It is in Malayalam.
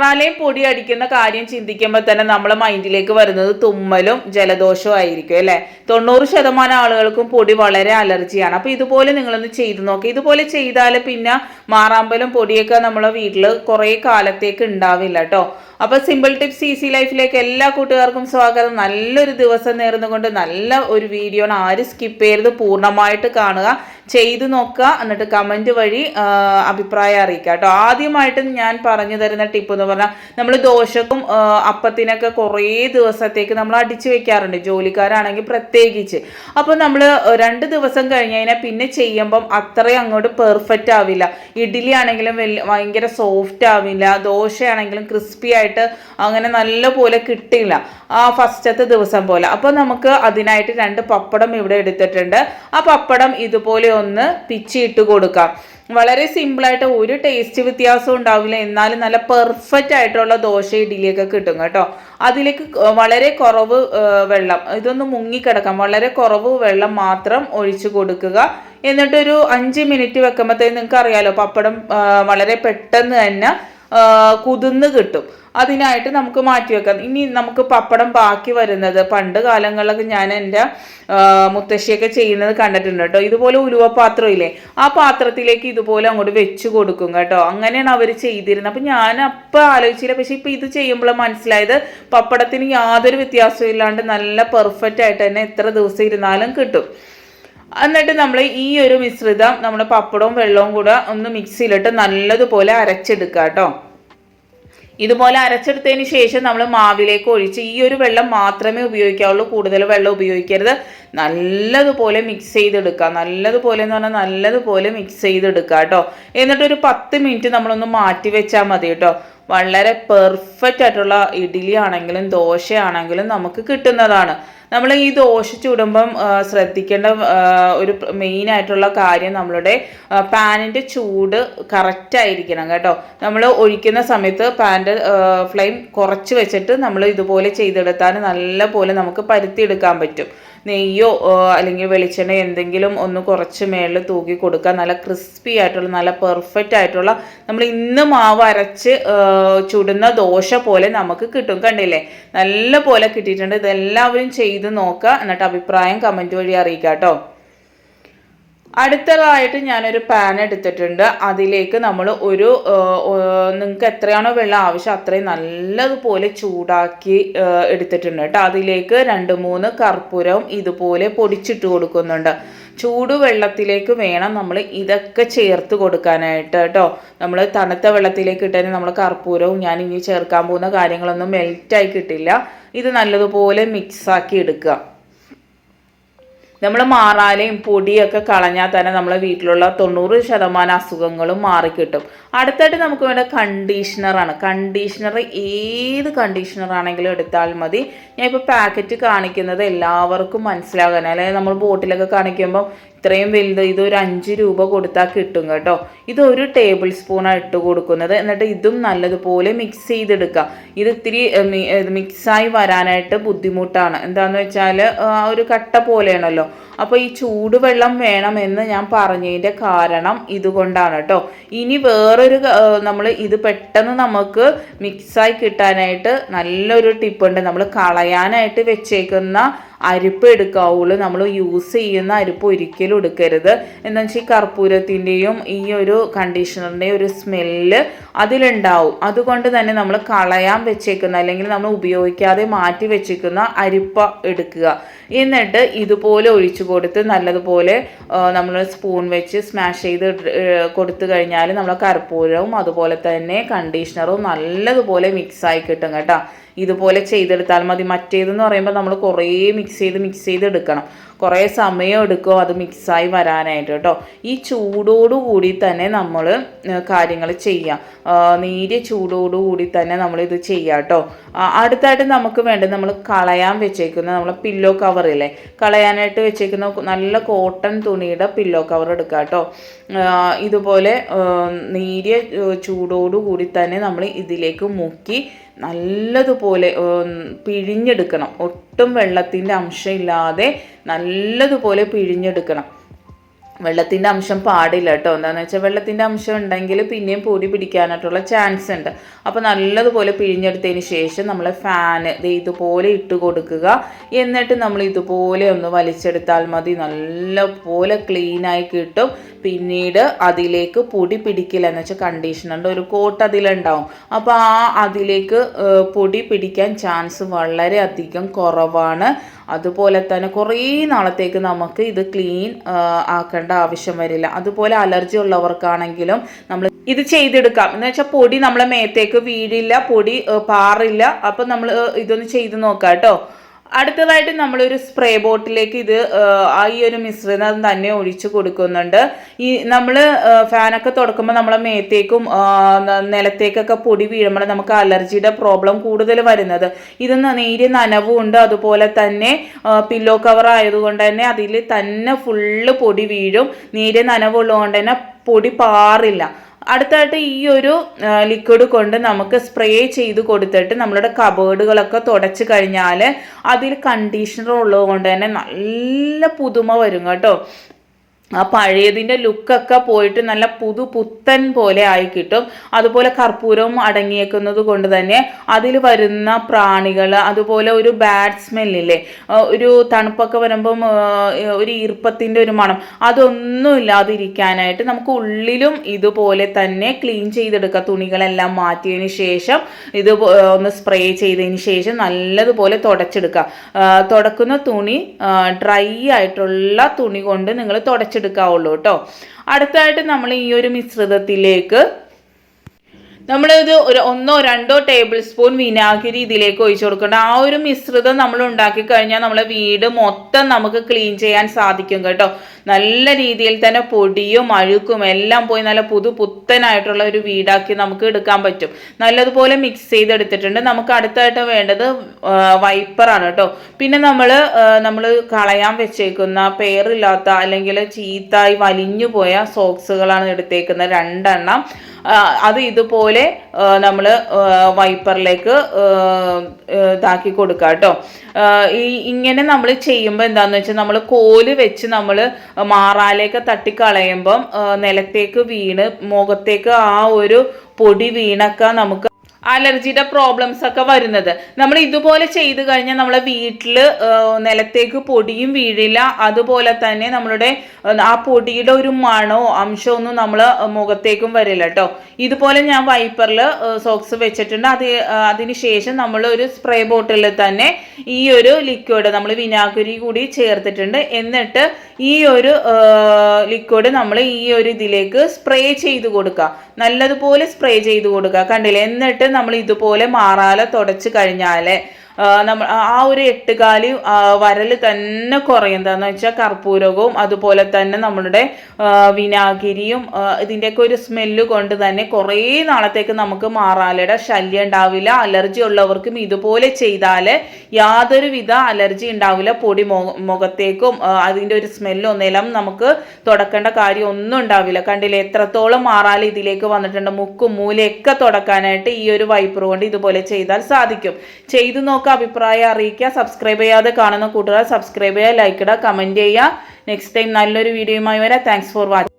മാറാലയും പൊടി അടിക്കുന്ന കാര്യം ചിന്തിക്കുമ്പോൾ തന്നെ നമ്മളെ മൈൻഡിലേക്ക് വരുന്നത് തുമ്മലും ജലദോഷവും ആയിരിക്കും അല്ലെ. 90% ആളുകൾക്കും പൊടി വളരെ അലർജിയാണ്. അപ്പൊ ഇതുപോലെ നിങ്ങളൊന്ന് ചെയ്തു നോക്കുക. ഇതുപോലെ ചെയ്താൽ പിന്നെ മാറാമ്പലും പൊടിയൊക്കെ നമ്മളെ വീട്ടിൽ കുറെ കാലത്തേക്ക് ഉണ്ടാവില്ല കേട്ടോ. അപ്പൊ സിമ്പിൾ ടിപ്സ് ഈസി ലൈഫിലേക്ക് എല്ലാ കൂട്ടുകാർക്കും സ്വാഗതം. നല്ലൊരു ദിവസം നേർന്നുകൊണ്ട് നല്ല ഒരു വീഡിയോ ആണ്. ആരും സ്കിപ്പ് ചെയ്യരുത്, പൂർണ്ണമായിട്ട് കാണുക, ചെയ്തു നോക്കുക, എന്നിട്ട് കമന്റ് വഴി അഭിപ്രായം അറിയിക്കുക കേട്ടോ. ആദ്യമായിട്ട് ഞാൻ പറഞ്ഞു തരുന്ന ടിപ്പ് എന്ന് പറഞ്ഞാൽ, നമ്മൾ ദോശക്കും അപ്പത്തിനൊക്കെ കുറേ ദിവസത്തേക്ക് നമ്മൾ അടിച്ചു വെക്കാറുണ്ട്, ജോലിക്കാരാണെങ്കിൽ പ്രത്യേകിച്ച്. അപ്പോൾ നമ്മൾ 2 ദിവസം കഴിഞ്ഞ് കഴിഞ്ഞാൽ പിന്നെ ചെയ്യുമ്പം അത്രയും അങ്ങോട്ട് പെർഫെക്റ്റ് ആവില്ല. ഇഡ്ഡലി ആണെങ്കിലും ഭയങ്കര സോഫ്റ്റ് ആവില്ല, ദോശയാണെങ്കിലും ക്രിസ്പി ആയിട്ട് അങ്ങനെ നല്ല പോലെ കിട്ടില്ല ആ ഫസ്റ്റത്തെ ദിവസം പോലെ. അപ്പോൾ നമുക്ക് അതിനായിട്ട് 2 പപ്പടം ഇവിടെ എടുത്തിട്ടുണ്ട്. ആ പപ്പടം ഇതുപോലെ ഒന്ന് പിച്ചിട്ട് കൊടുക്കാം. വളരെ സിമ്പിളായിട്ട്, ഒരു ടേസ്റ്റ് വ്യത്യാസം ഉണ്ടാവില്ല, എന്നാലും നല്ല പെർഫെക്റ്റ് ആയിട്ടുള്ള ദോശ ഇഡ്ഡലിയൊക്കെ കിട്ടും കേട്ടോ. അതിലേക്ക് വളരെ കുറവ് വെള്ളം, ഇതൊന്ന് മുങ്ങിക്കിടക്കാം, വളരെ കുറവ് വെള്ളം മാത്രം ഒഴിച്ചു കൊടുക്കുക. എന്നിട്ടൊരു 5 മിനിറ്റ് വെക്കുമ്പോഴത്തേക്ക് നിങ്ങൾക്ക് അറിയാലോ പപ്പടം വളരെ പെട്ടെന്ന് തന്നെ കുതിർന്ന് കിട്ടും. അതിനായിട്ട് നമുക്ക് മാറ്റി വെക്കാം. ഇനി നമുക്ക് പപ്പടം ബാക്കി വരുന്നത്, പണ്ട് കാലങ്ങളിലൊക്കെ ഞാൻ എൻ്റെ മുത്തശ്ശിയൊക്കെ ചെയ്യുന്നത് കണ്ടിട്ടുണ്ട് കേട്ടോ. ഇതുപോലെ ഉലുവ പാത്രം ഇല്ലേ, ആ പാത്രത്തിലേക്ക് ഇതുപോലെ അങ്ങോട്ട് വെച്ച് കൊടുക്കും കേട്ടോ. അങ്ങനെയാണ് അവർ ചെയ്തിരുന്നത്. അപ്പം ഞാൻ അപ്പം ആലോചിച്ചില്ല, പക്ഷെ ഇപ്പം ഇത് ചെയ്യുമ്പോൾ മനസ്സിലായത് പപ്പടത്തിന് യാതൊരു വ്യത്യാസവും ഇല്ലാണ്ട് നല്ല പെർഫെക്റ്റ് ആയിട്ട് തന്നെ എത്ര ദിവസം ഇരുന്നാലും കിട്ടും. എന്നിട്ട് നമ്മൾ ഈ ഒരു മിശ്രിതം നമ്മൾ പപ്പടവും വെള്ളവും കൂടെ ഒന്ന് മിക്സിയിലിട്ട് നല്ലതുപോലെ അരച്ചെടുക്കുക കേട്ടോ. ഇതുപോലെ അരച്ചെടുത്തതിന് ശേഷം നമ്മൾ മാവിലേക്ക് ഒഴിച്ച്, ഈ ഒരു വെള്ളം മാത്രമേ ഉപയോഗിക്കാവുള്ളൂ, കൂടുതൽ വെള്ളം ഉപയോഗിക്കരുത്. നല്ലതുപോലെ മിക്സ് ചെയ്തെടുക്കുക. നല്ലതുപോലെ എന്ന് പറഞ്ഞാൽ നല്ലതുപോലെ മിക്സ് ചെയ്തെടുക്കുക കേട്ടോ. എന്നിട്ടൊരു 10 മിനിറ്റ് നമ്മളൊന്ന് മാറ്റി വെച്ചാൽ മതി കേട്ടോ. വളരെ പെർഫെക്റ്റ് ആയിട്ടുള്ള ഇഡ്ഡലി ആണെങ്കിലും ദോശയാണെങ്കിലും നമുക്ക് കിട്ടുന്നതാണ്. നമ്മൾ ഈ ദോശ ചുടുമ്പം ശ്രദ്ധിക്കേണ്ട ഒരു മെയിൻ ആയിട്ടുള്ള കാര്യം, നമ്മളുടെ പാനിൻ്റെ ചൂട് കറക്റ്റ് ആയിരിക്കണം കേട്ടോ. നമ്മൾ ഒഴിക്കുന്ന സമയത്ത് പാൻ്റെ ഫ്ലെയിം കുറച്ച് വെച്ചിട്ട് നമ്മൾ ഇതുപോലെ ചെയ്തെടുത്താൽ നല്ല പോലെ നമുക്ക് പരുത്തിയെടുക്കാൻ പറ്റും. നെയ്യോ അല്ലെങ്കിൽ വെളിച്ചെണ്ണ എന്തെങ്കിലും ഒന്ന് കുറച്ച് മേളിൽ തൂക്കി കൊടുക്കുക. നല്ല ക്രിസ്പി ആയിട്ടുള്ള നല്ല പെർഫെക്റ്റ് ആയിട്ടുള്ള നമ്മൾ ഇന്ന് മാവ് അരച്ച് ചുടുന്ന ദോശ പോലെ നമുക്ക് കിട്ടും. കണ്ടില്ലേ, നല്ല പോലെ കിട്ടിയിട്ടുണ്ട്. ഇതെല്ലാവരും ചെയ്ത് നോക്കുക, എന്നിട്ട് അഭിപ്രായം കമൻറ്റ് വഴി അറിയിക്കുക കേട്ടോ. അടുത്തതായിട്ട് ഞാനൊരു പാൻ എടുത്തിട്ടുണ്ട്. അതിലേക്ക് നമ്മൾ നിങ്ങൾക്ക് എത്രയാണോ വെള്ളം ആവശ്യം അത്രയും നല്ലതുപോലെ ചൂടാക്കി എടുത്തിട്ടുണ്ട് കേട്ടോ. അതിലേക്ക് 2-3 കർപ്പൂരവും ഇതുപോലെ പൊടിച്ചിട്ട് കൊടുക്കുന്നുണ്ട്. ചൂടുവെള്ളത്തിലേക്ക് വേണം നമ്മൾ ഇതൊക്കെ ചേർത്ത് കൊടുക്കാനായിട്ട് കേട്ടോ. നമ്മൾ തണുത്ത വെള്ളത്തിലേക്ക് ഇട്ടാൽ നമ്മൾ കർപ്പൂരവും ഞാൻ ഇനി ചേർക്കാൻ പോകുന്ന കാര്യങ്ങളൊന്നും മെൽറ്റായി കിട്ടില്ല. ഇത് നല്ലതുപോലെ മിക്സാക്കി എടുക്കുക. നമ്മൾ മാറാലയും പൊടിയൊക്കെ കളഞ്ഞാൽ തന്നെ നമ്മളെ വീട്ടിലുള്ള 90% അസുഖങ്ങളും മാറിക്കിട്ടും. അടുത്തായിട്ട് നമുക്ക് വേണ്ട കണ്ടീഷണറാണ്. കണ്ടീഷണർ ഏത് കണ്ടീഷണർ ആണെങ്കിലും എടുത്താൽ മതി. ഞാൻ ഇപ്പോൾ പാക്കറ്റ് കാണിക്കുന്നത് എല്ലാവർക്കും മനസ്സിലാകാൻ, അല്ലെങ്കിൽ നമ്മൾ ബോട്ടിലൊക്കെ കാണിക്കുമ്പോൾ ഇത്രയും വലുത്, ഇതൊരു 5 രൂപ കൊടുത്താൽ കിട്ടും കേട്ടോ. ഇതൊരു ടേബിൾ സ്പൂണാണ് ഇട്ട് കൊടുക്കുന്നത്. എന്നിട്ട് ഇതും നല്ലതുപോലെ മിക്സ് ചെയ്തെടുക്കുക. ഇത് ഇത്തിരി മിക്സായി വരാനായിട്ട് ബുദ്ധിമുട്ടാണ്. എന്താണെന്ന് വെച്ചാൽ ഒരു കട്ട പോലെയാണല്ലോ. അപ്പോൾ ഈ ചൂടുവെള്ളം വേണമെന്ന് ഞാൻ പറഞ്ഞതിൻ്റെ കാരണം ഇതുകൊണ്ടാണ് കേട്ടോ. ഇനി വേറൊരു നമ്മൾ ഇത് പെട്ടെന്ന് നമുക്ക് മിക്സായി കിട്ടാനായിട്ട് നല്ലൊരു ടിപ്പുണ്ട്. നമ്മൾ കളയാനായിട്ട് വെച്ചേക്കുന്ന അരിപ്പ് എടുക്കാവുള്ളൂ. നമ്മൾ യൂസ് ചെയ്യുന്ന അരിപ്പ് ഒരിക്കലും എടുക്കരുത്. എന്താ വെച്ചാൽ ഈ കർപ്പൂരത്തിൻ്റെയും ഈ ഒരു കണ്ടീഷണറിൻ്റെയും ഒരു സ്മെല്ല് അതിലുണ്ടാവും. അതുകൊണ്ട് തന്നെ നമ്മൾ കളയാൻ വെച്ചേക്കുന്ന, അല്ലെങ്കിൽ നമ്മൾ ഉപയോഗിക്കാതെ മാറ്റി വെച്ചേക്കുന്ന അരിപ്പ എടുക്കുക. എന്നിട്ട് ഇതുപോലെ ഒഴിച്ചു കൊടുത്ത് നല്ലതുപോലെ നമ്മൾ സ്പൂൺ വെച്ച് സ്മാഷ് ചെയ്ത് കൊടുത്തു കഴിഞ്ഞാൽ നമ്മൾ കർപ്പൂരവും അതുപോലെ തന്നെ കണ്ടീഷണറും നല്ലതുപോലെ മിക്സായി കിട്ടും കേട്ടോ. ഇതുപോലെ ചെയ്തെടുത്താൽ മതി. മറ്റേതെന്ന് പറയുമ്പോൾ നമ്മൾ കുറേ മിക്സ് ചെയ്ത് എടുക്കണം, കുറേ സമയം എടുക്കും അത് മിക്സായി വരാനായിട്ട് കേട്ടോ. ഈ ചൂടോടുകൂടി തന്നെ നമ്മൾ കാര്യങ്ങൾ ചെയ്യാം. നേരിയ ചൂടോടുകൂടി തന്നെ നമ്മളിത് ചെയ്യാം കേട്ടോ. അടുത്തായിട്ട് നമുക്ക് വേണ്ടത്, നമ്മൾ കളയാൻ വെച്ചേക്കുന്ന നമ്മളെ പില്ലോ കവറില്ലേ, കളയാനായിട്ട് വെച്ചേക്കുന്ന നല്ല കോട്ടൺ തുണിയുടെ പില്ലോ കവർ എടുക്കുക കേട്ടോ. ഇതുപോലെ നേരിയ ചൂടോടുകൂടി തന്നെ നമ്മൾ ഇതിലേക്ക് മുക്കി നല്ലതുപോലെ പിഴിഞ്ഞെടുക്കണം. ഒട്ടും വെള്ളത്തിൻ്റെ അംശമില്ലാതെ നല്ലതുപോലെ പിഴിഞ്ഞെടുക്കണം. വെള്ളത്തിൻ്റെ അംശം പാടില്ല കേട്ടോ. എന്താണെന്ന് വെച്ചാൽ വെള്ളത്തിൻ്റെ അംശം ഉണ്ടെങ്കിൽ പിന്നെയും പൊടി പിടിക്കാനായിട്ടുള്ള ചാൻസ് ഉണ്ട്. അപ്പോൾ നല്ലതുപോലെ പിഴിഞ്ഞെടുത്തതിന് ശേഷം നമ്മൾ ഫാന് ഇതുപോലെ ഇട്ട് കൊടുക്കുക. എന്നിട്ട് നമ്മൾ ഇതുപോലെ ഒന്ന് വലിച്ചെടുത്താൽ മതി. നല്ലപോലെ ക്ലീനായി കിട്ടും. പിന്നീട് അതിലേക്ക് പൊടി പിടിക്കില്ല എന്ന് വെച്ചാൽ കണ്ടീഷണറിൻ്റെ ഒരു കോട്ട് അതിലുണ്ടാവും. അപ്പോൾ അതിലേക്ക് പൊടി പിടിക്കാൻ ചാൻസ് വളരെ അധികം കുറവാണ്. അതുപോലെ തന്നെ കുറേ നാളത്തേക്ക് നമുക്ക് ഇത് ക്ലീൻ ആക്കേണ്ട ആവശ്യം വരില്ല. അതുപോലെ അലർജി ഉള്ളവർക്കാണെങ്കിലും നമ്മൾ ഇത് ചെയ്തെടുക്കാം. എന്ന് വെച്ചാൽ പൊടി നമ്മളെ മേത്തേക്ക് വീഴില്ല, പൊടി പാറില്ല. അപ്പം നമ്മൾ ഇതൊന്ന് ചെയ്ത് നോക്കാം കേട്ടോ. അടുത്തതായിട്ട് നമ്മളൊരു സ്പ്രേ ബോട്ടിലേക്ക് ഇത് ഈ ഒരു മിശ്രിതം തന്നെ ഒഴിച്ചു കൊടുക്കുന്നുണ്ട്. ഈ നമ്മൾ ഫാനൊക്കെ തുറക്കുമ്പോൾ നമ്മളെ മേത്തേക്കും നിലത്തേക്കൊക്കെ പൊടി വീഴുമ്പോൾ നമുക്ക് അലർജിയുടെ പ്രോബ്ലം കൂടുതൽ വരുന്നത്. ഇത് നേരിയ നനവും ഉണ്ട്. അതുപോലെ തന്നെ പില്ലോ കവർ ആയതുകൊണ്ട് തന്നെ അതിൽ തന്നെ ഫുള്ള് പൊടി വീഴും. നേരിയ നനവുള്ളതുകൊണ്ട് തന്നെ പൊടി പാറില്ല. അടുത്തായിട്ട് ഈ ഒരു ലിക്വിഡ് കൊണ്ട് നമുക്ക് സ്പ്രേ ചെയ്ത് കൊടുത്തിട്ട് നമ്മളുടെ കബേർഡുകളൊക്കെ തുടച്ച് കഴിഞ്ഞാൽ അതിൽ കണ്ടീഷണർ ഉള്ളത് കൊണ്ട് തന്നെ നല്ല പുതുമ വരും കേട്ടോ. ആ പഴയതിൻ്റെ ലുക്കൊക്കെ പോയിട്ട് നല്ല പുത്തൻ പോലെ ആയി കിട്ടും. അതുപോലെ കർപ്പൂരവും അടങ്ങിയേക്കുന്നത് കൊണ്ട് തന്നെ അതിൽ വരുന്ന പ്രാണികൾ, അതുപോലെ ഒരു ബാഡ് സ്മെല്ലില്ലേ, ഒരു തണുപ്പൊക്കെ വരുമ്പം ഒരു ഈർപ്പത്തിൻ്റെ ഒരു മണം, അതൊന്നും ഇല്ലാതിരിക്കാനായിട്ട് നമുക്ക് ഉള്ളിലും ഇതുപോലെ തന്നെ ക്ലീൻ ചെയ്തെടുക്കുക. തുണികളെല്ലാം മാറ്റിയതിന് ശേഷം ഇത് ഒന്ന് സ്പ്രേ ചെയ്തതിന് ശേഷം നല്ലതുപോലെ തുടച്ചെടുക്കുക. തുടക്കുന്ന തുണി ഡ്രൈ ആയിട്ടുള്ള തുണി കൊണ്ട് നിങ്ങൾ തുടച്ചെടുക്കാവുള്ളൂ കേട്ടോ. അടുത്തായിട്ട് നമ്മൾ ഈ ഒരു മിശ്രിതത്തിലേക്ക് നമ്മളിത് ഒരു 1-2 ടേബിൾ സ്പൂൺ വിനാഗിരി ഇതിലേക്ക് ഒഴിച്ചു കൊടുക്കണം. ആ ഒരു മിശ്രിതം നമ്മൾ ഉണ്ടാക്കി കഴിഞ്ഞാൽ നമ്മളെ വീട് മൊത്തം നമുക്ക് ക്ലീൻ ചെയ്യാൻ സാധിക്കും കേട്ടോ. നല്ല രീതിയിൽ തന്നെ പൊടിയും അഴുക്കും എല്ലാം പോയി നല്ല പുത്തനായിട്ടുള്ള ഒരു വീടാക്കി നമുക്ക് എടുക്കാൻ പറ്റും. നല്ലതുപോലെ മിക്സ് ചെയ്തെടുത്തിട്ടുണ്ട്. നമുക്ക് അടുത്തായിട്ട് വേണ്ടത് വൈപ്പറാണ് കേട്ടോ. പിന്നെ നമ്മൾ കളയാൻ വെച്ചേക്കുന്ന പേറില്ലാത്ത അല്ലെങ്കിൽ ചീത്തായി വലിഞ്ഞു പോയ സോക്സുകളാണ് എടുത്തേക്കുന്നത് 2 എണ്ണം. അത് ഇതുപോലെ നമ്മൾ വൈപ്പറിലേക്ക് ഇതാക്കി കൊടുക്കുക കേട്ടോ. ഇങ്ങനെ നമ്മൾ ചെയ്യുമ്പോൾ എന്താണെന്ന് വെച്ചാൽ നമ്മൾ കോല് വെച്ച് നമ്മൾ മാറാലേക്ക് തട്ടിക്കളയുമ്പം നിലത്തേക്ക് വീണ് മുഖത്തേക്ക് ആ ഒരു പൊടി വീണൊക്കെ നമുക്ക് അലർജിയുടെ പ്രോബ്ലംസ് ഒക്കെ വരുന്നത്. നമ്മൾ ഇതുപോലെ ചെയ്ത് കഴിഞ്ഞാൽ നമ്മളെ വീട്ടിൽ നിലത്തേക്ക് പൊടിയും വീഴില്ല. അതുപോലെ തന്നെ നമ്മളുടെ ആ പൊടിയുടെ ഒരു മണോ അംശമൊന്നും നമ്മൾ മുഖത്തേക്കും വരില്ല കേട്ടോ. ഇതുപോലെ ഞാൻ വൈപ്പറിൽ സോക്സ് വെച്ചിട്ടുണ്ട്. അതിന് ശേഷം നമ്മൾ ഒരു സ്പ്രേ ബോട്ടിലിൽ തന്നെ ഈ ഒരു ലിക്വിഡ് നമ്മൾ വിനാഗിരി കൂടി ചേർത്തിട്ടുണ്ട്. എന്നിട്ട് ഈ ഒരു ലിക്വിഡ് നമ്മൾ ഈ ഒരു ഇതിലേക്ക് സ്പ്രേ ചെയ്ത് കൊടുക്കുക. നല്ലതുപോലെ സ്പ്രേ ചെയ്ത് കൊടുക്കുക. കണ്ടില്ലേ? എന്നിട്ട് നമ്മൾ ഇതുപോലെ മാറാല തുടച്ച് കഴിഞ്ഞാൽ നമ്മൾ ആ ഒരു 8 കാലി വരൽ തന്നെ കുറയും. എന്താണെന്ന് വെച്ചാൽ കർപ്പൂരകവും അതുപോലെ തന്നെ നമ്മളുടെ വിനാഗിരിയും ഇതിൻ്റെയൊക്കെ ഒരു സ്മെല്ല് കൊണ്ട് തന്നെ കുറേ നാളത്തേക്ക് നമുക്ക് മാറാലയുടെ ശല്യം ഉണ്ടാവില്ല. അലർജി ഉള്ളവർക്കും ഇതുപോലെ ചെയ്താൽ യാതൊരുവിധ അലർജി ഉണ്ടാവില്ല. പൊടി മുഖത്തേക്കും അതിൻ്റെ ഒരു സ്മെല്ലൊന്നെല്ലാം നമുക്ക് തുടക്കേണ്ട കാര്യം ഒന്നും ഉണ്ടാവില്ല. കണ്ടില്ലേ എത്രത്തോളം മാറാല ഇതിലേക്ക് വന്നിട്ടുണ്ട്. മുക്കും മൂലയൊക്കെ തുടക്കാനായിട്ട് ഈ ഒരു വൈപ്പർ കൊണ്ട് ഇതുപോലെ ചെയ്താൽ സാധിക്കും. ചെയ്തു അഭിപ്രായം അറിയിക്കുക. സബ്സ്ക്രൈബ് ചെയ്യാതെ കാണുന്ന കൂട്ടുകാർ സബ്സ്ക്രൈബ് ചെയ്യുക, ലൈക്ക് ഇടുക, കമൻറ്റ് ചെയ്യുക. നെക്സ്റ്റ് ടൈം നല്ലൊരു വീഡിയോയുമായി വരാം. Thanks for watching.